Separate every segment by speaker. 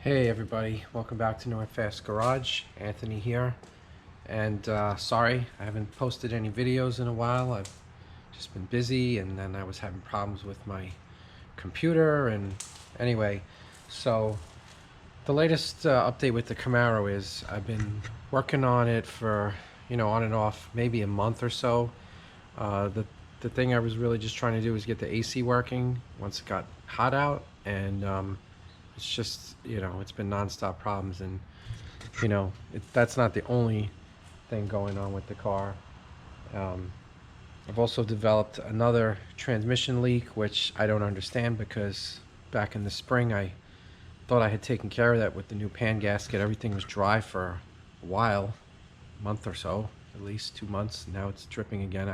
Speaker 1: Hey everybody, welcome back to North Fast Garage. Anthony here, and sorry I haven't posted any videos in a while. I've just been busy, and then I was having problems with my computer, and anyway, so the latest update with the Camaro is I've been working on it for, on and off, maybe a month or so. The thing I was really just trying to do was get the AC working once it got hot out, and it's just, it's been nonstop problems, and that's not the only thing going on with the car. I've also developed another transmission leak, which I don't understand, because back in the spring I thought I had taken care of that with the new pan gasket. Everything was dry for a while, a month or so, at least 2 months. Now it's dripping again.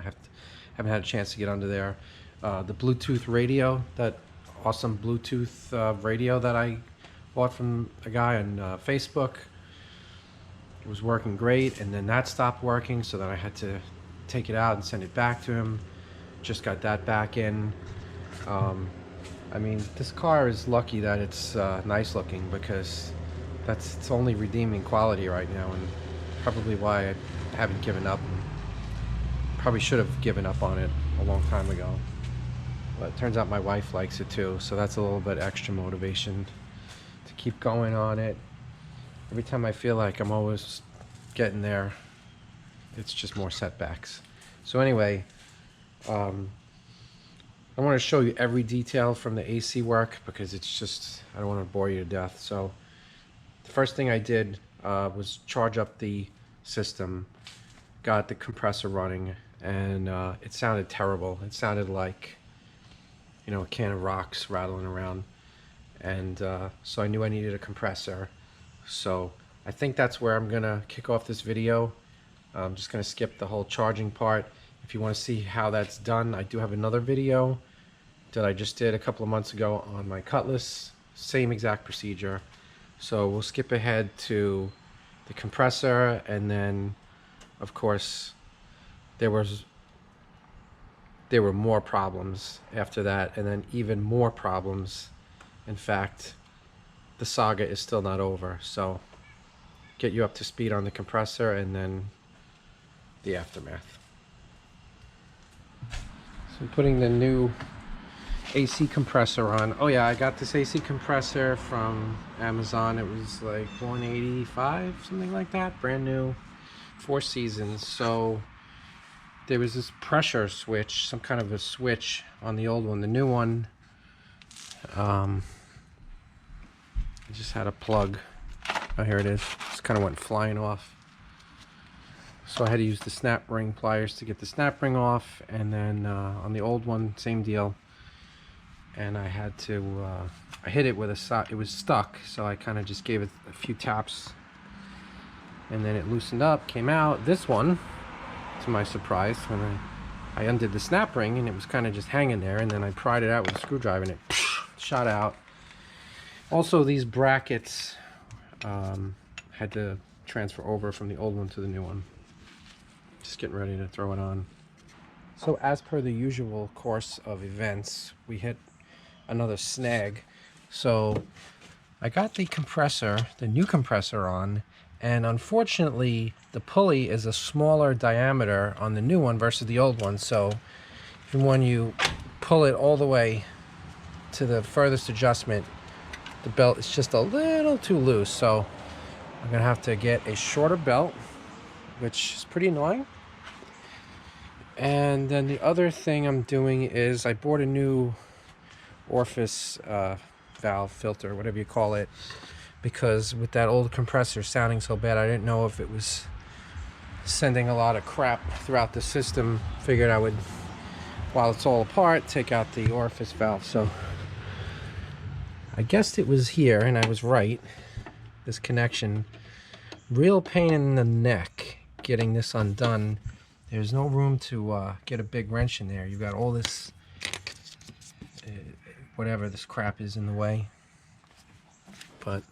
Speaker 1: Haven't had a chance to get under there. The Bluetooth radio, that awesome Bluetooth radio that I bought from a guy on Facebook, it was working great, and then that stopped working, so then I had to take it out and send it back to him. Just got that back in. I mean, this car is lucky that it's nice looking, because that's its only redeeming quality right now, and probably why I haven't given up. Probably should have given up on it a long time ago, but it turns out my wife likes it too, so that's a little bit extra motivation to keep going on it. Every time I feel like I'm always getting there, it's just more setbacks. So anyway, I want to show you every detail from the AC work, because it's just, I don't want to bore you to death. So the first thing I did was charge up the system, got the compressor running, and it sounded terrible. It sounded like, a can of rocks rattling around, and so I knew I needed a compressor. So I think that's where I'm gonna kick off this video. I'm just gonna skip the whole charging part. If you want to see how that's done, I do have another video that I just did a couple of months ago on my Cutlass, same exact procedure. So we'll skip ahead to the compressor, and then of course there were more problems after that, and then even more problems. In fact, the saga is still not over. So get you up to speed on the compressor and then the aftermath. So I'm putting the new AC compressor on. Oh yeah, I got this AC compressor from Amazon. It was like $185, something like that, brand new, 4 seasons. So there was this pressure switch, some kind of a switch on the old one. The new one, I just had a plug. Oh, here it is. Just kind of went flying off. So I had to use the snap ring pliers to get the snap ring off, and then on the old one, same deal. And I had to, I hit it with a it was stuck, so I kind of just gave it a few taps, and then it loosened up, came out. This one, to my surprise, when I undid the snap ring, and it was kind of just hanging there, and then I pried it out with a screwdriver, and it shot out. Also, these brackets had to transfer over from the old one to the new one. Just getting ready to throw it on. So as per the usual course of events, we hit another snag. So I got the compressor, the new compressor, on, and unfortunately the pulley is a smaller diameter on the new one versus the old one. So even when you pull it all the way to the furthest adjustment, the belt is just a little too loose. So I'm gonna have to get a shorter belt, which is pretty annoying. And then the other thing I'm doing is I bought a new Orifice valve filter, whatever you call it, because with that old compressor sounding so bad, I didn't know if it was sending a lot of crap throughout the system. Figured I would, while it's all apart, take out the Orifice valve. So I guessed it was here, and I was right. This connection, real pain in the neck getting this undone. There's no room to get a big wrench in there. You've got all this, whatever this crap is in the way. But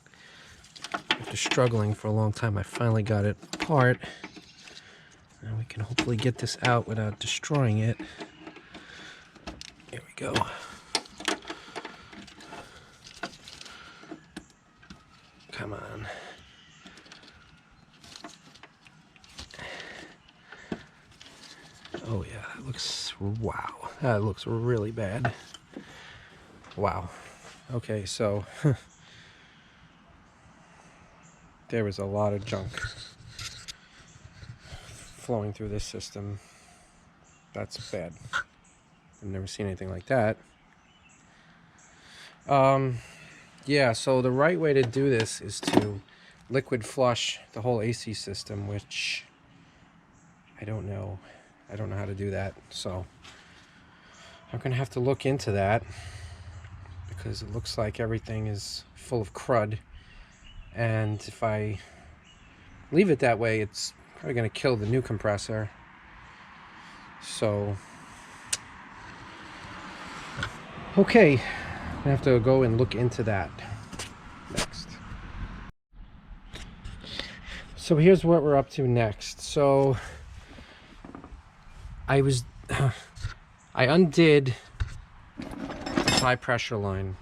Speaker 1: after struggling for a long time, I finally got it apart. And we can hopefully get this out without destroying it. Here we go. Come on. Oh yeah, that looks, wow. That looks really bad. Wow. Okay, so there was a lot of junk flowing through this system. That's bad. I've never seen anything like that. Yeah, so the right way to do this is to liquid flush the whole AC system, which I don't know. I don't know how to do that, so I'm gonna have to look into that because it looks like everything is full of crud, and if I leave it that way, it's probably gonna kill the new compressor. So okay, I'm gonna have to go and look into that next. So here's what we're up to next. So I undid this high pressure line.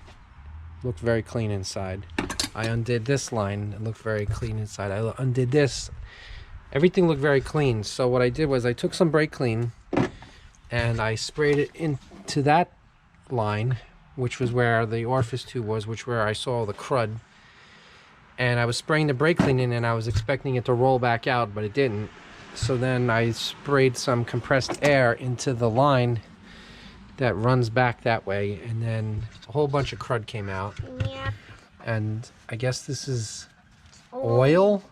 Speaker 1: Looked very clean inside. I undid this line. It looked very clean inside. I undid this. Everything looked very clean. So what I did was I took some brake clean and I sprayed it into that line, which was where the orifice tube was, which where I saw all the crud. And I was spraying the brake clean in and I was expecting it to roll back out, but it didn't. So then I sprayed some compressed air into the line that runs back that way, and then a whole bunch of crud came out. Yeah. And I guess this is oil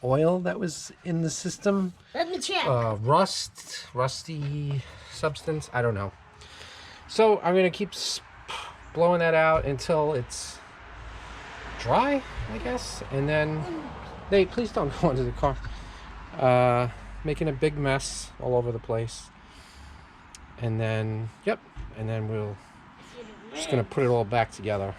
Speaker 1: that was in the system.
Speaker 2: Let me check.
Speaker 1: Rusty substance. I don't know. So I'm gonna keep blowing that out until it's dry, I guess, and then please don't go into the car. Making a big mess all over the place, and then and then we'll just gonna put it all back together.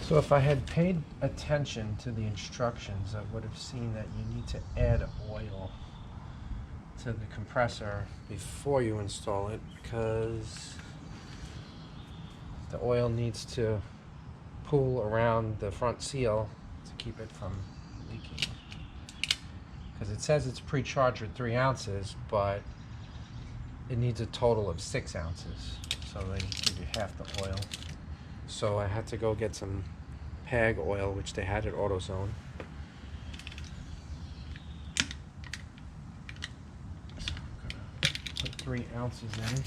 Speaker 1: So if I had paid attention to the instructions, I would have seen that you need to add oil to the compressor before you install it, because the oil needs to pool around the front seal to keep it from leaking. Because it says it's pre-charged with 3 ounces, but it needs a total of 6 ounces. So they give you half the oil. So I had to go get some PAG oil, which they had at AutoZone. So I'm gonna put 3 ounces in.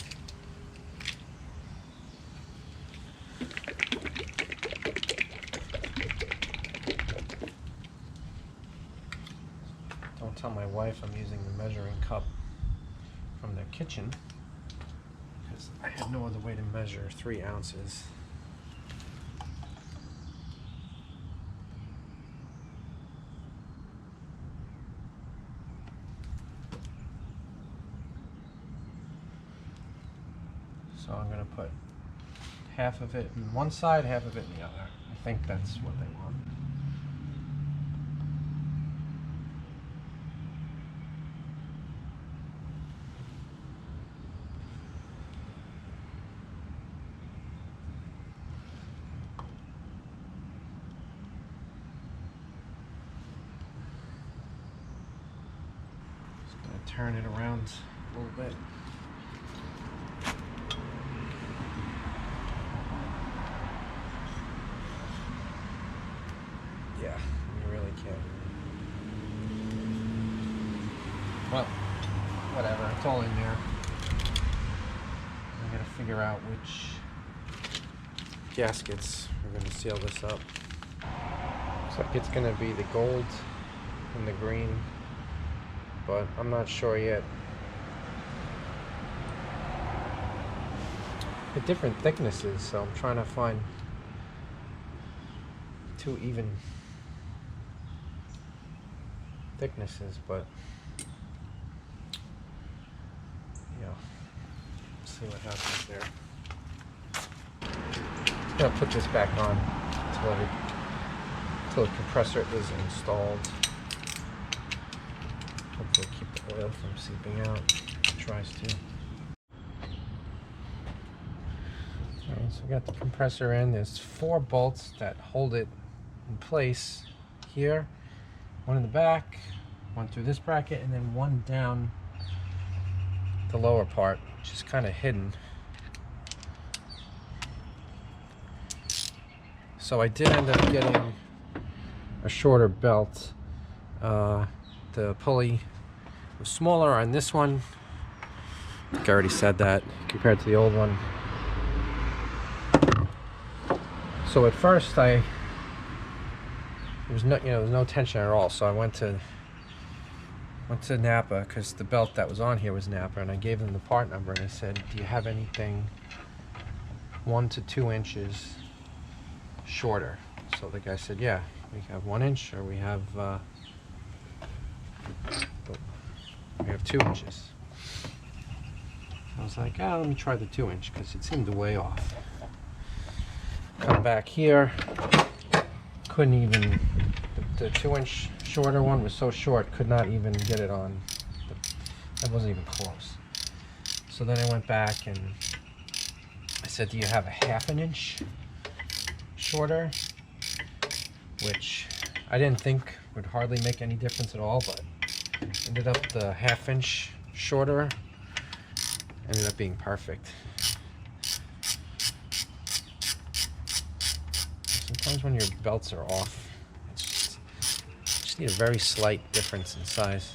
Speaker 1: Don't tell my wife I'm using the measuring cup from the kitchen, because I had no other way to measure 3 ounces. So I'm going to put half of it in one side, half of it in the other. I think that's what they want. Just going to turn it around a little bit. Yeah, you really can't. Well, whatever, it's all in there. I'm gonna figure out which gaskets are gonna seal this up. Looks like it's gonna be the gold and the green, but I'm not sure yet. They're different thicknesses, so I'm trying to find 2 even thicknesses, but yeah, see what happens there. I'm gonna put this back on until the compressor is installed. Hopefully keep the oil from seeping out. It tries to. Alright, so we got the compressor in. There's 4 bolts that hold it in place here, one in the back, one through this bracket, and then one down the lower part, which is kind of hidden. So I did end up getting a shorter belt. The pulley was smaller on this one. I think I already said that compared to the old one. So at first there was no tension at all. So I went to Napa because the belt that was on here was Napa, and I gave them the part number and I said, do you have anything 1 to 2 inches shorter? So the guy said, yeah, we have 1 inch, or we have 2 inches. I was like, oh, let me try the 2 inch because it seemed way off. Come back here, couldn't even, the 2 inch shorter one was so short, could not even get it on. That wasn't even close. So then I went back and I said, do you have a 1/2 inch shorter? Which I didn't think would hardly make any difference at all, but ended up the 1/2 inch shorter ended up being perfect. Sometimes when your belts are off, you just need a very slight difference in size.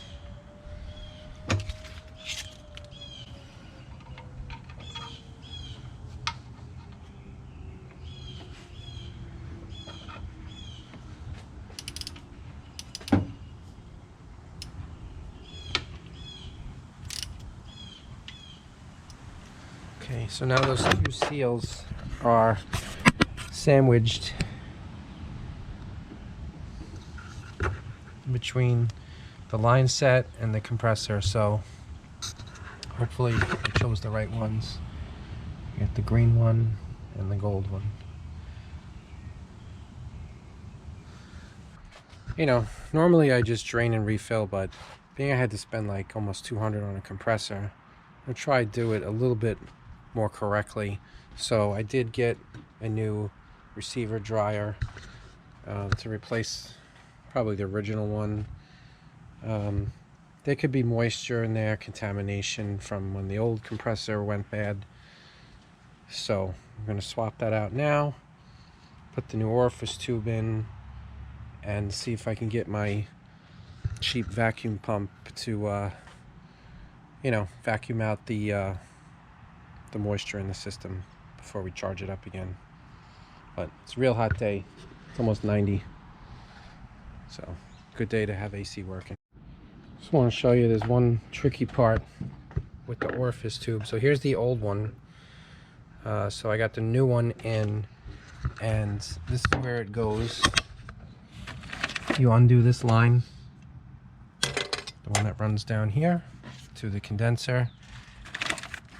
Speaker 1: Okay, so now those two seals are sandwiched between the line set and the compressor, so hopefully I chose the right ones. You get the green one and the gold one. You know, normally I just drain and refill, but being I had to spend like almost $200 on a compressor, I'm gonna try to do it a little bit more correctly. So I did get a new receiver dryer to replace probably the original one. There could be moisture in there, contamination from when the old compressor went bad. So I'm going to swap that out now, put the new orifice tube in, and see if I can get my cheap vacuum pump to vacuum out the moisture in the system before we charge it up again. But it's a real hot day. It's almost 90. So good day to have AC working. Just want to show you there's one tricky part with the orifice tube. So here's the old one. So I got the new one in, and this is where it goes. You undo this line, the one that runs down here to the condenser,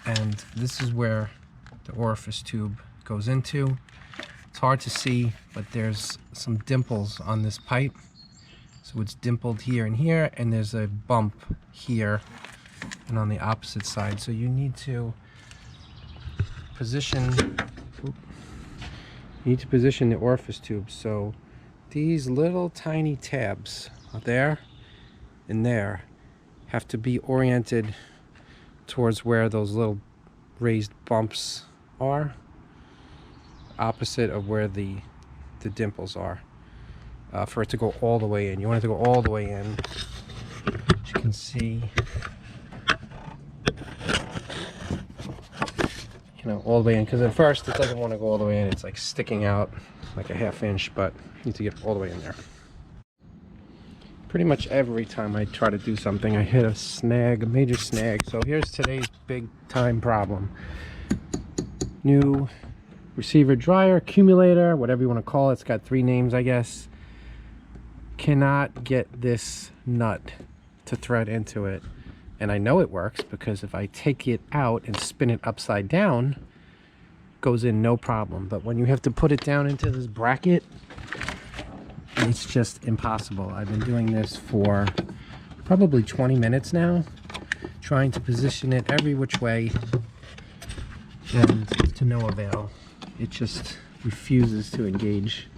Speaker 1: and this is where the orifice tube goes into. It's hard to see, but there's some dimples on this pipe. So it's dimpled here and here, and there's a bump here and on the opposite side. So you need to position the orifice tube. So these little tiny tabs there and there have to be oriented towards where those little raised bumps are, opposite of where the dimples are, for it to go all the way in. You want it to go all the way in. As you can see, all the way in, because at first it doesn't want to go all the way in. It's like sticking out like a 1/2 inch, but you need to get all the way in there. Pretty much every time I try to do something, I hit a snag, a major snag. So here's today's big time problem. New receiver dryer, accumulator, whatever you want to call it. It's got 3 names, I guess. Cannot get this nut to thread into it. And I know it works because if I take it out and spin it upside down, it goes in no problem. But when you have to put it down into this bracket, it's just impossible. I've been doing this for probably 20 minutes now, trying to position it every which way, and to no avail. It just refuses to engage.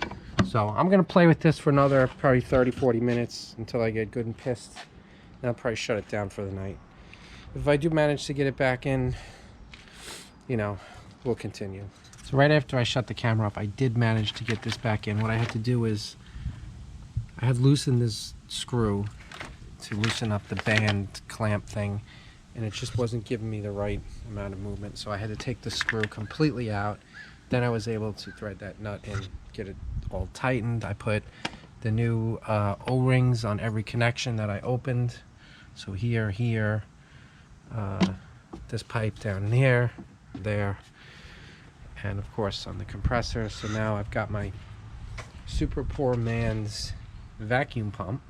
Speaker 1: So I'm gonna play with this for another probably 30-40 minutes until I get good and pissed. Then I'll probably shut it down for the night. If I do manage to get it back in, you know, we'll continue. So right after I shut the camera off, I did manage to get this back in. What I had to do is I had loosened this screw to loosen up the band clamp thing, and it just wasn't giving me the right amount of movement. So I had to take the screw completely out. Then I was able to thread that nut in, get it all tightened. I put the new O-rings on every connection that I opened. So here, this pipe down here, there, and of course on the compressor. So now I've got my Super Poor Man's vacuum pump,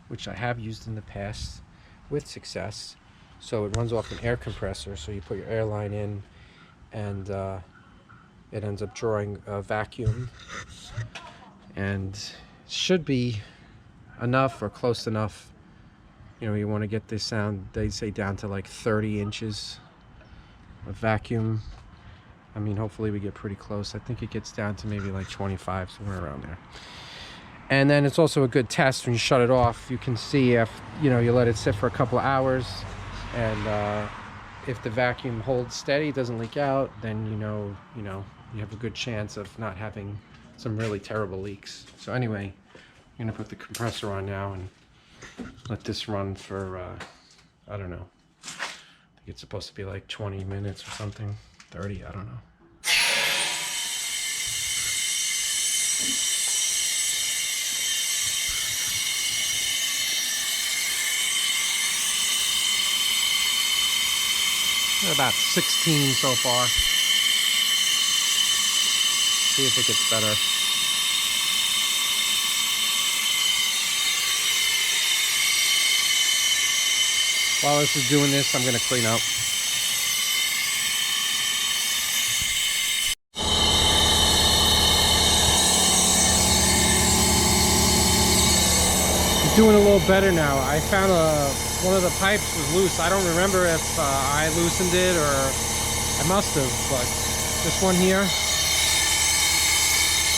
Speaker 1: which I have used in the past with success. So it runs off an air compressor, so you put your air line in and it ends up drawing a vacuum, and should be enough or close enough. You know, you want to get this sound, they say, down to like 30 inches of vacuum. I mean, hopefully we get pretty close. I think it gets down to maybe like 25, somewhere around there. And then it's also a good test when you shut it off. You can see if, you know, you let it sit for a couple of hours, and if the vacuum holds steady, doesn't leak out, then you know, you have a good chance of not having some really terrible leaks. So anyway, I'm gonna put the compressor on now and let this run for, I don't know. I think it's supposed to be like 20 minutes or something, 30, I don't know. About 16 so far. See if it gets better. While this is doing this, I'm going to clean up. It's doing a little better now. I found one of the pipes was loose. I don't remember if I loosened it or I must have, but this one here,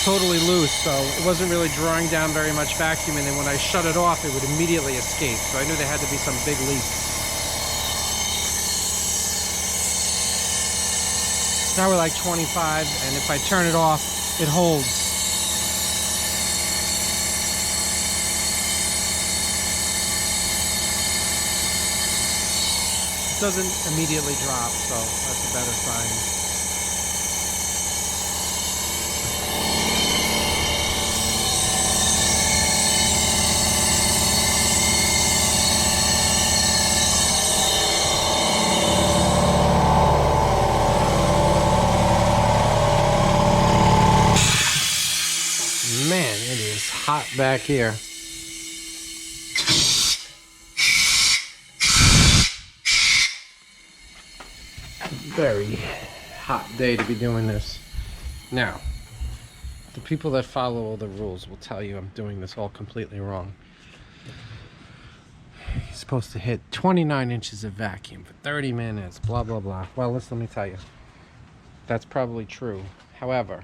Speaker 1: totally loose, so it wasn't really drawing down very much vacuum, and then when I shut it off, it would immediately escape. So I knew there had to be some big leak. Now we're like 25, and if I turn it off, it holds. It doesn't immediately drop, so that's a better sign. Man, it is hot back here. Very hot day to be doing this. Now, the people that follow all the rules will tell you I'm doing this all completely wrong. You're supposed to hit 29 inches of vacuum for 30 minutes, blah, blah, blah. Well, listen, let me tell you. That's probably true. However,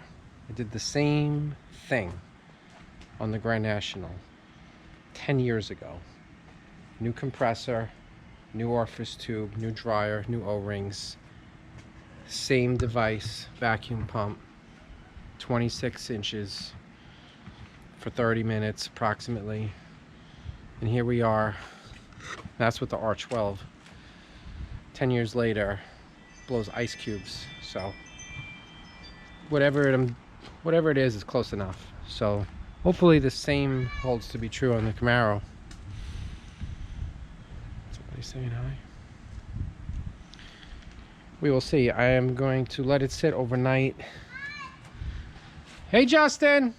Speaker 1: I did the same thing on the Grand National 10 years ago. New compressor, new orifice tube, new dryer, new O-rings, same device, vacuum pump, 26 inches for 30 minutes approximately. And here we are. That's with the R12. 10 years later, blows ice cubes. So whatever it is close enough. So hopefully the same holds to be true on the Camaro. Somebody saying hi. We will see. I am going to let it sit overnight. Hey, Justin!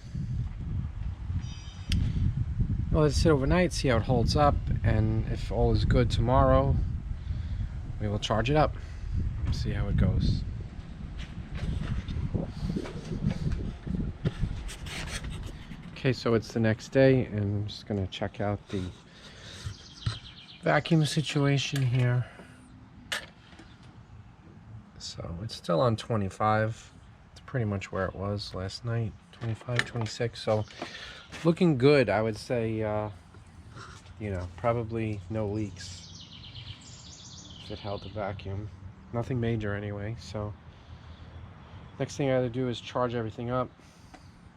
Speaker 1: I'll let it sit overnight, see how it holds up, and if all is good tomorrow, we will charge it up. See how it goes. Okay, so it's the next day, and I'm just gonna check out the vacuum situation here. So it's still on 25. It's pretty much where it was last night, 25, 26. So looking good, I would say. You know, probably no leaks if it held the vacuum. Nothing major anyway. So next thing I gotta do is charge everything up.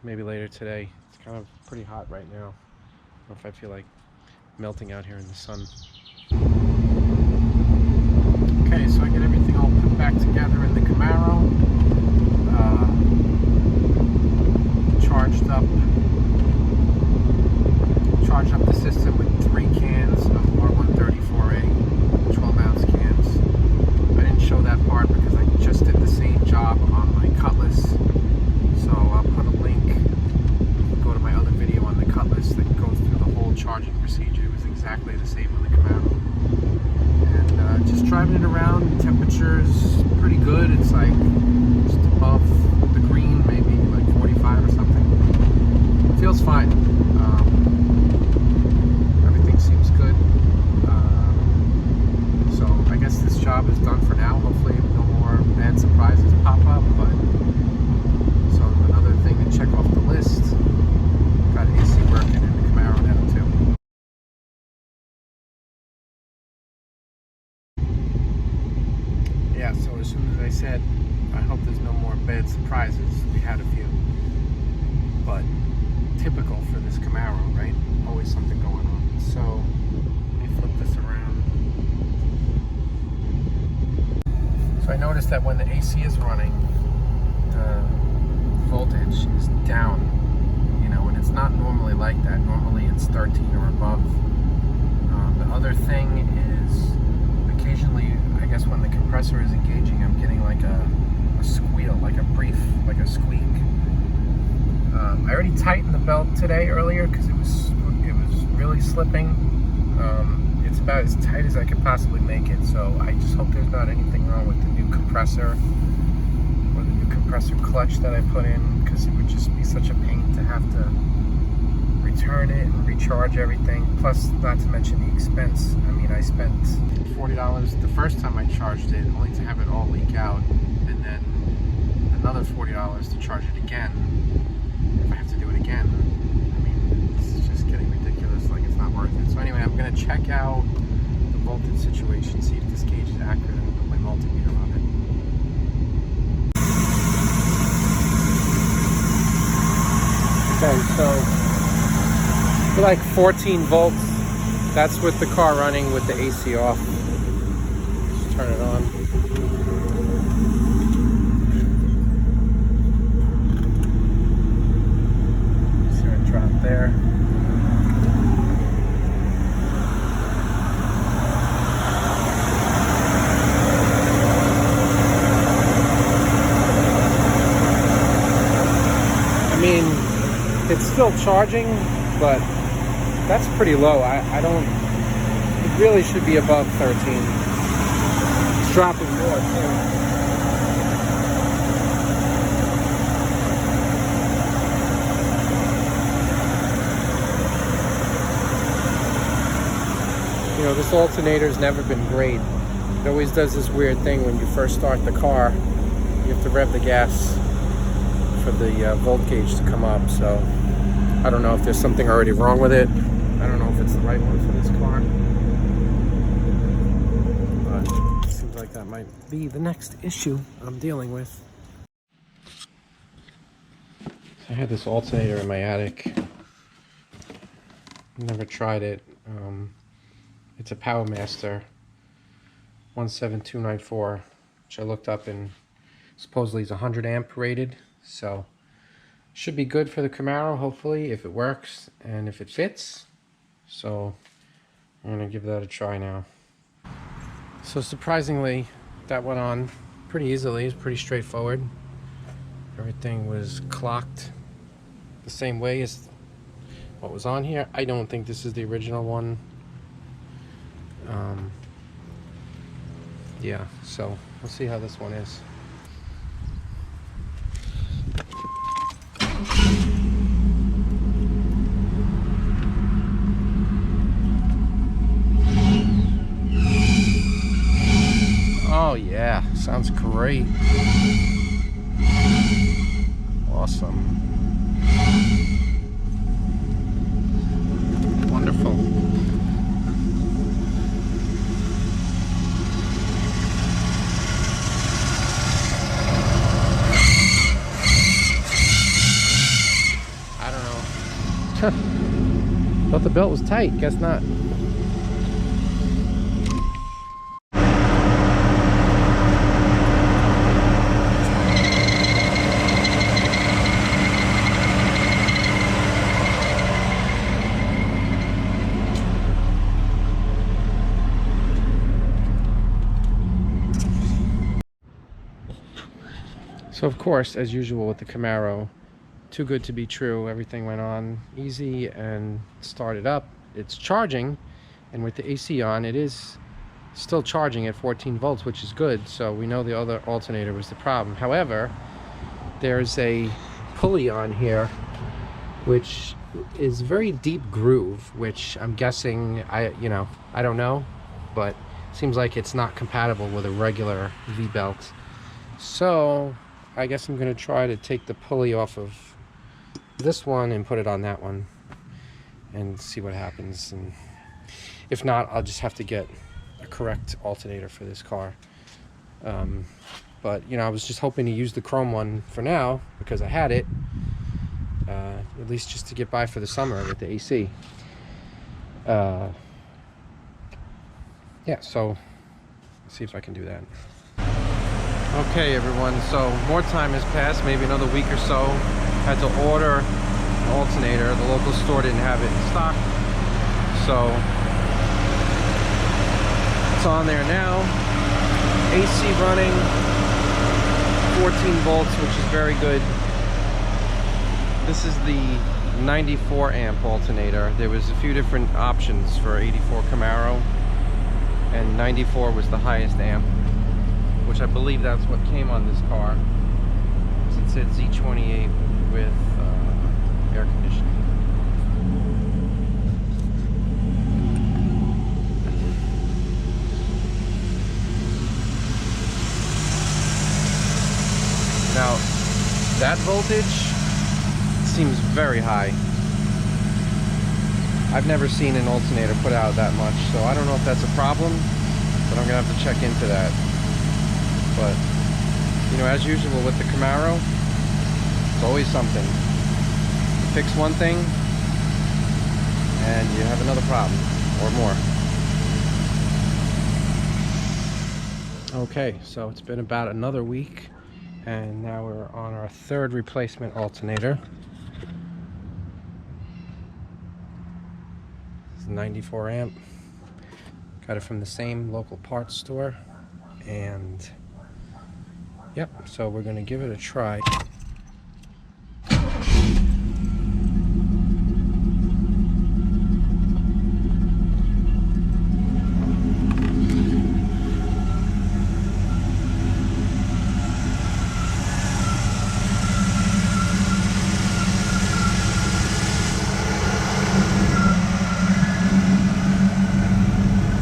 Speaker 1: Maybe later today. It's kind of pretty hot right now. I don't know if I feel like melting out here in the sun. Okay, so I get everything all put back together in the Camaro. Charged up the system with 3 cans of R134A 12-ounce cans. I didn't show that part because I just did the same job on my Cutlass. So I'll put a link, go to my other video on the Cutlass that goes through the whole charging procedure. It was exactly the same on the Camaro. And just driving it around, temperature's pretty good. It's like just above the green, maybe like 45 or something. It feels fine. Everything seems good. So I guess this job is done for now. Hopefully no more bad surprises pop up. But so another thing to check off the list. Got AC working in the Camaro now too. Yeah, so as soon as I said, I hope there's no more bad surprises. We had a few. But typical for this Camaro, right? Always something going on. So let me flip this around. So I noticed that when the AC is running, the voltage is down, you know, and it's not normally like that. Normally it's 13 or above. The other thing is occasionally, I guess when the compressor is engaging, I'm getting like a squeal, like a squeak. I already tightened the belt today earlier because it was really slipping. It's about as tight as I could possibly make it, so I just hope there's not anything wrong with the new compressor or the new compressor clutch that I put in, because it would just be such a pain to have to return it and recharge everything. Plus, not to mention the expense. I mean, I spent $40 the first time I charged it, only to have it all leak out, and then another $40 to charge it again. If I have to do it again, I mean, it's just getting ridiculous. Like, it's not worth it. So anyway, I'm gonna check out the voltage situation, see if this gauge is accurate, and put my multimeter on it. Okay, so for like 14 volts, that's with the car running with the AC off. Just turn it on. There. I mean, it's still charging, but that's pretty low. I don't, it really should be above 13. It's dropping more too. You know, this alternator's never been great. It always does this weird thing when you first start the car. You have to rev the gas for the volt gauge to come up. So I don't know if there's something already wrong with it. I don't know if it's the right one for this car. But it seems like that might be the next issue I'm dealing with. I had this alternator in my attic. Never tried it. It's a PowerMaster 17294, which I looked up, and supposedly is 100 amp rated, so should be good for the Camaro, hopefully, if it works and if it fits. So I'm gonna give that a try now. So surprisingly, that went on pretty easily. It's pretty straightforward. Everything was clocked the same way as what was on here. I don't think this is the original one. Yeah, so we'll see how this one is. Oh yeah, sounds great. Awesome. Thought the belt was tight, guess not. So of course, as usual with the Camaro, too good to be true, everything went on easy and started up. It's charging, and with the AC on, it is still charging at 14 volts, which is good. So we know the other alternator was the problem. However, there's a pulley on here, which is very deep groove, which I'm guessing, I don't know, but seems like it's not compatible with a regular V-belt. So I guess I'm going to try to take the pulley off of this one and put it on that one and see what happens. And if not, I'll just have to get a correct alternator for this car. But I was just hoping to use the chrome one for now because I had it, at least just to get by for the summer with the AC. Yeah, so let's see if I can do that. Okay everyone, so more time has passed, maybe another week or so. Had to order an alternator. The local store didn't have it in stock, so it's on there now. AC running, 14 volts, which is very good. This is the 94 amp alternator. There was a few different options for 84 Camaro, and 94 was the highest amp, which I believe that's what came on this car. It said Z28 with air conditioning. Now, that voltage seems very high. I've never seen an alternator put out that much, so I don't know if that's a problem, but I'm gonna have to check into that. But as usual with the Camaro, it's always something. You fix one thing and you have another problem or more. Okay, so it's been about another week and now we're on our third replacement alternator. It's 94 amp. Got it from the same local parts store, and yep, so we're going to give it a try.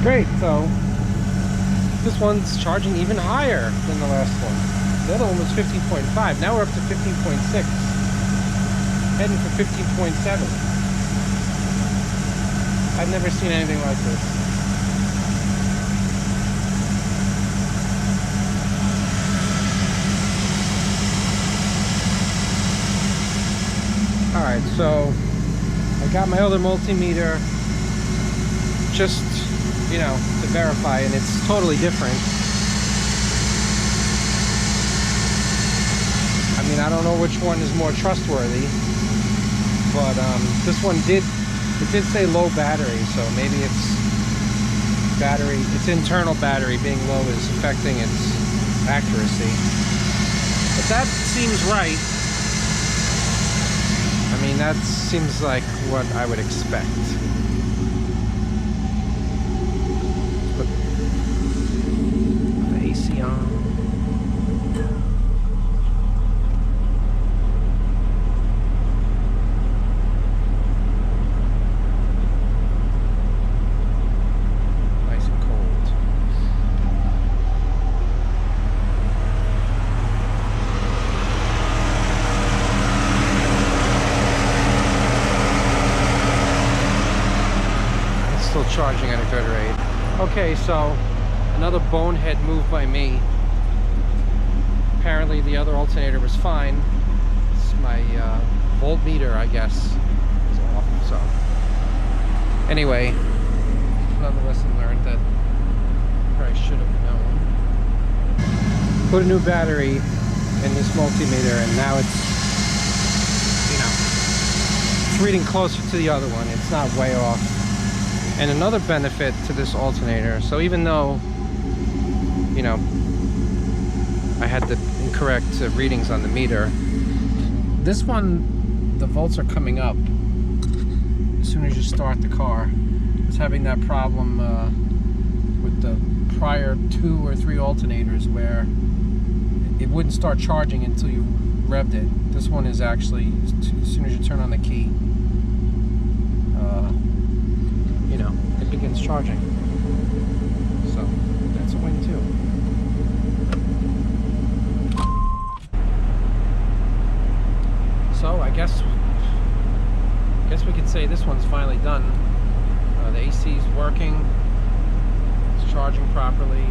Speaker 1: Great, so this one's charging even higher than the last one. The other one was 15.5. Now we're up to 15.6. Heading for 15.7. I've never seen anything like this. Alright, so I got my other multimeter just, to verify, and it's totally different. I mean, I don't know which one is more trustworthy, but this one did say low battery, so maybe its internal battery being low is affecting its accuracy. But that seems right. I mean, that seems like what I would expect. Put the AC on. Charging at a good rate. Okay, so another bonehead move by me. Apparently the other alternator was fine. It's my voltmeter, I guess, is off. So anyway, another lesson learned that I should have known. Put a new battery in this multimeter, and now it's, you know, it's reading closer to the other one. It's not way off. And another benefit to this alternator, so even though, you know, I had the incorrect readings on the meter, this one, the volts are coming up as soon as you start the car. I was having that problem with the prior 2 or 3 alternators where it wouldn't start charging until you revved it. This one is actually, as soon as you turn on the key, you know, it begins charging. So that's a win too. So I guess we could say this one's finally done. The AC is working. It's charging properly.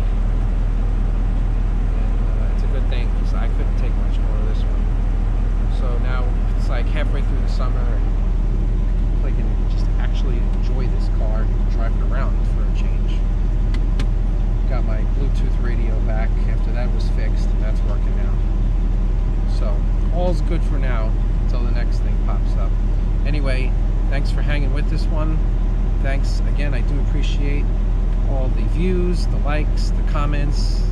Speaker 1: It's a good thing because I couldn't take much more of this one. So now it's like halfway through the summer, and I can just actually enjoy this car and drive it around for a change. Got my Bluetooth radio back after that was fixed, and that's working now. So all's good for now until the next thing pops up. Anyway, thanks for hanging with this one. Thanks again. I do appreciate all the views, the likes, the comments,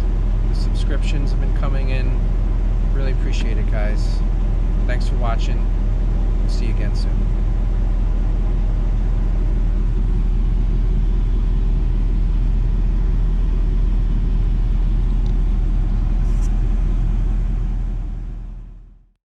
Speaker 1: the subscriptions have been coming in. Really appreciate it, guys. Thanks for watching. See you again soon.